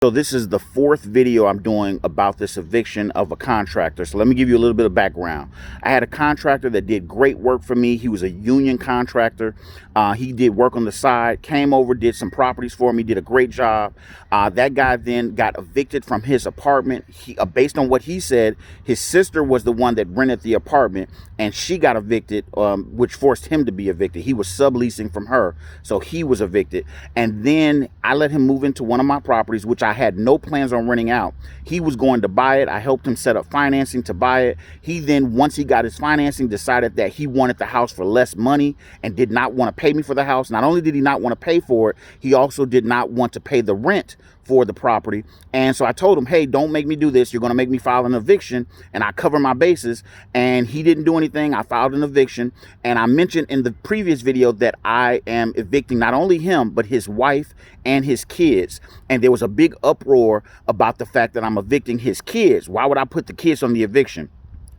So this is the fourth video I'm doing about this eviction of a contractor. So let me give you a little bit of background. I had a contractor that did great work for me. He was a union contractor. He did work on the side, came over, did some properties for me, did a great job. That guy then got evicted from his apartment. Based on what he said, his sister was the one that rented the apartment and she got evicted, which forced him to be evicted. He was subleasing from her, so he was evicted. And then I let him move into one of my properties, which I had no plans on renting out. He was going to buy it. I helped him set up financing to buy it. He then, once he got his financing, decided that he wanted the house for less money and did not want to pay me for the house. Not only did he not want to pay for it, he also did not want to pay the rent for the property. And so I told him, hey, don't make me do this. You're going to make me file an eviction, and I cover my bases. And he didn't do anything. I filed an eviction. And I mentioned in the previous video that I am evicting not only him, but his wife and his kids. And there was a big uproar about the fact that I'm evicting his kids. Why would I put the kids on the eviction?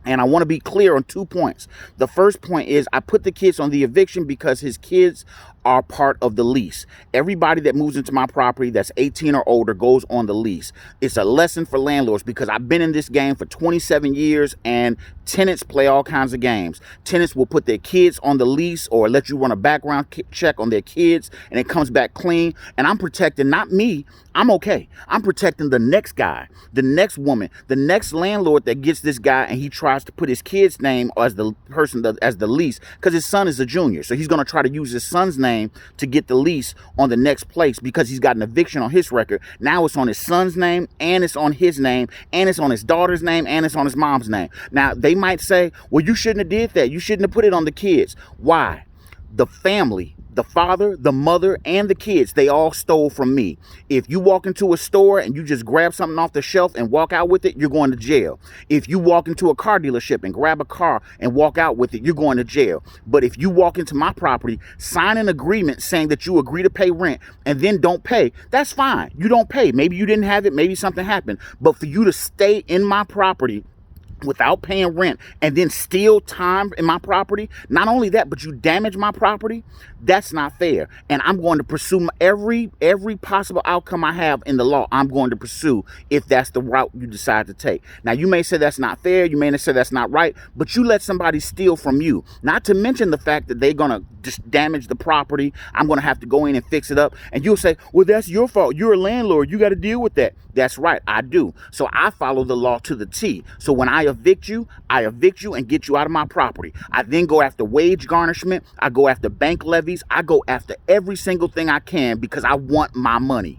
And I want to be clear on 2 points. The first point is I put the kids on the eviction because his kids are part of the lease. Everybody that moves into my property that's 18 or older goes on the lease. It's a lesson for landlords because I've been in this game for 27 years and tenants play all kinds of games. Tenants will put their kids on the lease or let you run a background check on their kids and it comes back clean. And I'm protecting not me. I'm okay. I'm protecting the next guy, the next woman, the next landlord that gets this guy and he tries to put his kid's name as the person as the lease because his son is a junior. So he's going to try to use his son's name to get the lease on the next place because he's got an eviction on his record. Now it's on his son's name and it's on his name and it's on his daughter's name and it's on his mom's name. Now they might say, well, you shouldn't have did that. You shouldn't have put it on the kids. Why? The family, the father, the mother, and the kids, they all stole from me. If you walk into a store and you just grab something off the shelf and walk out with it, you're going to jail. If you walk into a car dealership and grab a car and walk out with it, you're going to jail. But if you walk into my property, sign an agreement saying that you agree to pay rent and then don't pay, that's fine. You don't pay. Maybe you didn't have it. Maybe something happened. But for you to stay in my property without paying rent and then steal time in my property, not only that, but you damage my property, that's not fair. And I'm going to pursue every possible outcome I have in the law. I'm going to pursue if that's the route you decide to take. Now, you may say that's not fair. You may say that's not right, but you let somebody steal from you, not to mention the fact that they're going to just damage the property. I'm going to have to go in and fix it up. And you'll say, well, that's your fault. You're a landlord. You got to deal with that. That's right. I do. So I follow the law to the T. So when I evict you and get you out of my property. I then go after wage garnishment. I go after bank levies. I go after every single thing I can because I want my money.